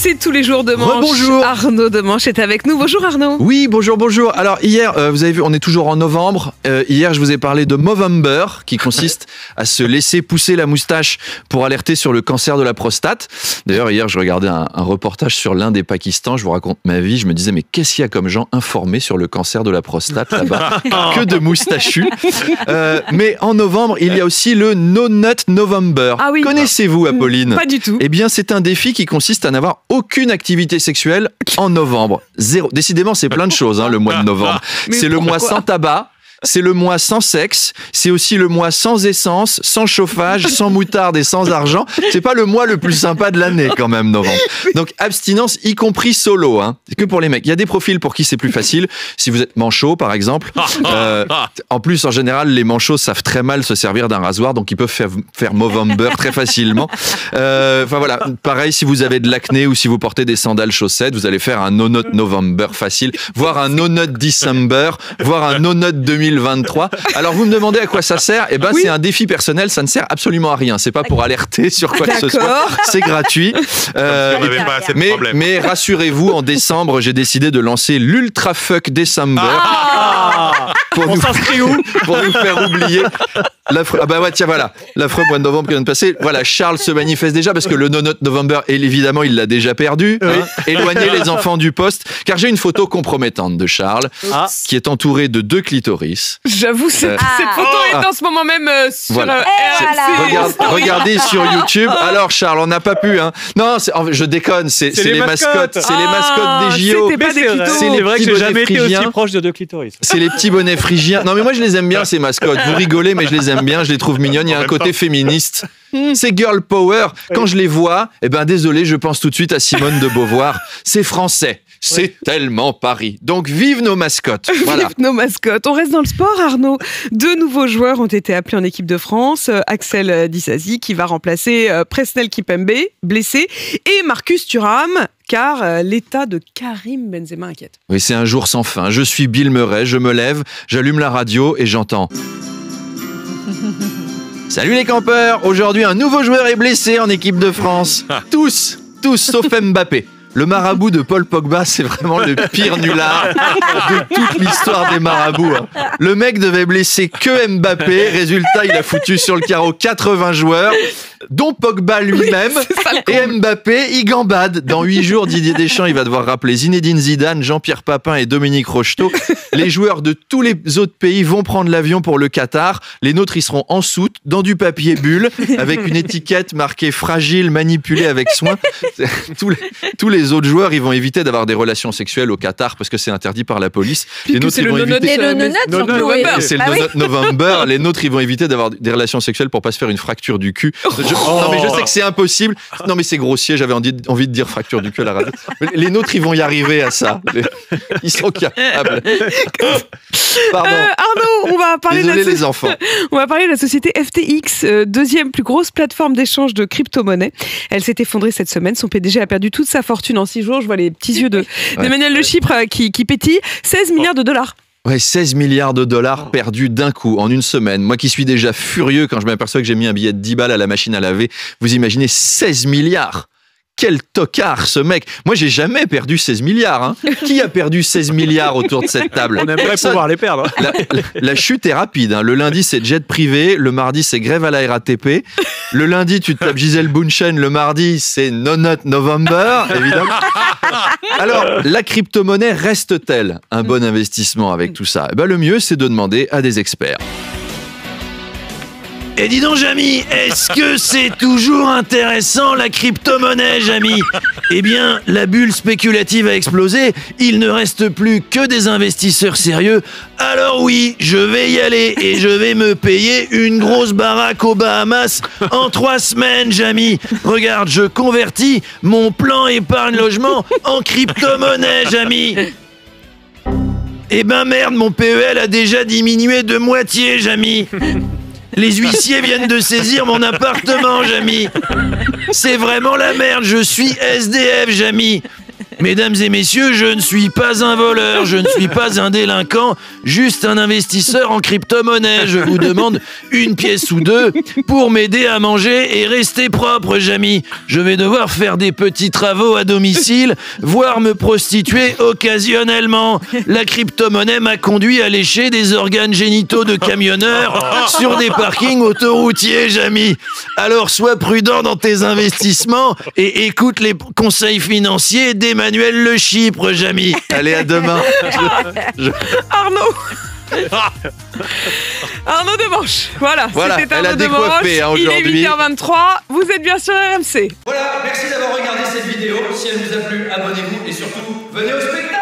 C'est tous les jours de Manche. Rebonjour. Arnaud de Manche est avec nous. Bonjour Arnaud. Oui, bonjour. Alors hier, vous avez vu, on est toujours en novembre. Hier, je vous ai parlé de Movember, qui consiste à se laisser pousser la moustache pour alerter sur le cancer de la prostate. D'ailleurs, hier, je regardais un reportage sur l'Inde et Pakistan. Je vous raconte ma vie. Je me disais, mais qu'est-ce qu'il y a comme gens informés sur le cancer de la prostate là-bas? Que de moustachus. Mais en novembre, il y a aussi le No Nut November. Ah oui. Connaissez-vous, Apolline? Pas du tout. Eh bien, c'est un défi qui consiste à n'avoir aucune activité sexuelle en novembre. Zéro. Décidément, c'est plein de choses, le mois de novembre. Mais C'est le mois pourquoi sans tabac. C'est le mois sans sexe, c'est aussi le mois sans essence, sans chauffage, sans moutarde et sans argent. C'est pas le mois le plus sympa de l'année quand même, novembre. Donc abstinence, y compris solo, C'est que pour les mecs. Il y a des profils pour qui c'est plus facile. Si vous êtes manchot, par exemple. En plus, en général, les manchots savent très mal se servir d'un rasoir, donc ils peuvent faire Movember très facilement. Enfin voilà. Pareil, si vous avez de l'acné ou si vous portez des sandales chaussettes, vous allez faire un No Nut November facile, voire un No Nut December, voire un No Nut 2023. Alors vous me demandez à quoi ça sert? Eh ben Oui. c'est un défi personnel, ça ne sert absolument à rien. C'est pas pour alerter sur quoi que ce soit. D'accord. C'est gratuit. On n'avait pas assez de problèmes. Mais rassurez-vous, en décembre, j'ai décidé de lancer l'Ultra Fuck December. Pour On nous- s'inscrit où? pour nous faire oublier l'affreux. Ah bah ouais, tiens, voilà, l'affreux mois de novembre qui vient de passer. Voilà, Charles se manifeste déjà parce que le No Nut November, évidemment, il l'a déjà perdu. Éloignez les enfants du poste, car j'ai une photo compromettante de Charles Ah. qui est entouré de 2 clitoris. J'avoue, cette photo est en ce moment même sur Voilà. RMC. Regardez sur YouTube. Alors Charles, on n'a pas pu. Non, je déconne. C'est les mascottes. C'est les mascottes des JO. C'était pas des clitos. C'est les C'est vrai que petits j'ai bonnets jamais été phrygiens. aussi proche de deux clitoris. C'est les petits bonnets phrygiens. Non, mais moi, je les aime bien, ces mascottes. Vous rigolez, mais je les aime bien. Je les trouve mignonnes. Il y a un côté féministe. C'est girl power. Quand je les vois, désolé, je pense tout de suite à Simone de Beauvoir. C'est français. C'est tellement Paris. Donc, vive nos mascottes. Voilà. Vive nos mascottes. On reste dans le sport, Arnaud. 2 nouveaux joueurs ont été appelés en équipe de France. Axel Disasi, qui va remplacer Presnel Kimpembe, blessé, et Marcus Thuram, car l'état de Karim Benzema inquiète. Oui, c'est un jour sans fin. Je suis Bill Murray. Je me lève, j'allume la radio et j'entends. Salut les campeurs. Aujourd'hui, un nouveau joueur est blessé en équipe de France. Tous, sauf Mbappé. Le marabout de Paul Pogba, c'est vraiment le pire nulard de toute l'histoire des marabouts. Le mec devait blesser que Mbappé. Résultat, il a foutu sur le carreau 80 joueurs, dont Pogba lui-même. Et Mbappé, il gambade. Dans 8 jours, Didier Deschamps, il va devoir rappeler Zinedine Zidane, Jean-Pierre Papin et Dominique Rocheteau. Les joueurs de tous les autres pays vont prendre l'avion pour le Qatar. Les nôtres, ils seront en soute, dans du papier bulle, avec une étiquette marquée fragile, manipulée avec soin. Tous les autres joueurs, ils vont éviter d'avoir des relations sexuelles au Qatar parce que c'est interdit par la police. Les nôtres, ils vont éviter. Et le nonut, surtout, oui. C'est le Ah No oui. Nut November. Les nôtres, ils vont éviter d'avoir des relations sexuelles pour pas se faire une fracture du cul. Non, mais je sais que c'est impossible. Non, mais c'est grossier. J'avais envie de dire fracture du cul à la radio. Les nôtres, ils vont y arriver à ça. Ils sont capables. Pardon. Arnaud, on va parler Désolé de les enfants. On va parler de la société FTX, deuxième plus grosse plateforme d'échange de crypto-monnaies. Elle s'est effondrée cette semaine. Son PDG a perdu toute sa fortune en 6 jours. Je vois les petits yeux d'Emmanuel Le Chypre qui pétillent. 16 milliards de dollars. Ouais, 16 milliards de dollars perdus d'un coup, en une semaine. Moi qui suis déjà furieux quand je m'aperçois que j'ai mis un billet de 10 balles à la machine à laver, vous imaginez 16 milliards? Quel tocard ce mec! Moi j'ai jamais perdu 16 milliards. Qui a perdu 16 milliards autour de cette table? On aimerait Personne. pouvoir les perdre. La chute est rapide. Le lundi c'est jet privé, le mardi c'est grève à la RATP. Le lundi tu te tapes Gisèle Bündchen, le mardi c'est No Nut November, évidemment. Alors, la crypto-monnaie reste-t-elle un bon investissement avec tout ça? Le mieux c'est de demander à des experts. Et dis donc, Jamy, est-ce que c'est toujours intéressant la crypto-monnaie, Jamy? Eh bien, la bulle spéculative a explosé, il ne reste plus que des investisseurs sérieux. Alors oui, je vais y aller et je vais me payer une grosse baraque aux Bahamas en 3 semaines, Jamy. Regarde, je convertis mon plan épargne-logement en crypto-monnaie, Jamy. Eh ben merde, mon PEL a déjà diminué de moitié, Jamy. Les huissiers viennent de saisir mon appartement, Jamy. C'est vraiment la merde, je suis SDF, Jamy. Mesdames et messieurs, je ne suis pas un voleur, je ne suis pas un délinquant, juste un investisseur en crypto-monnaie. Je vous demande une pièce ou deux pour m'aider à manger et rester propre, Jamy. Je vais devoir faire des petits travaux à domicile, voire me prostituer occasionnellement. La crypto-monnaie m'a conduit à lécher des organes génitaux de camionneurs sur des parkings autoroutiers, Jamy. Alors sois prudent dans tes investissements et écoute les conseils financiers d'Emmanuel Le Chypre, Jamy. Allez, à demain. Arnaud Arnaud Demanche. Voilà, c'était elle a Arnaud Demanche. décoiffé aujourd'hui. Il est 8h23. Vous êtes bien sur RMC. Voilà, merci d'avoir regardé cette vidéo. Si elle vous a plu, abonnez-vous et surtout, venez au spectacle.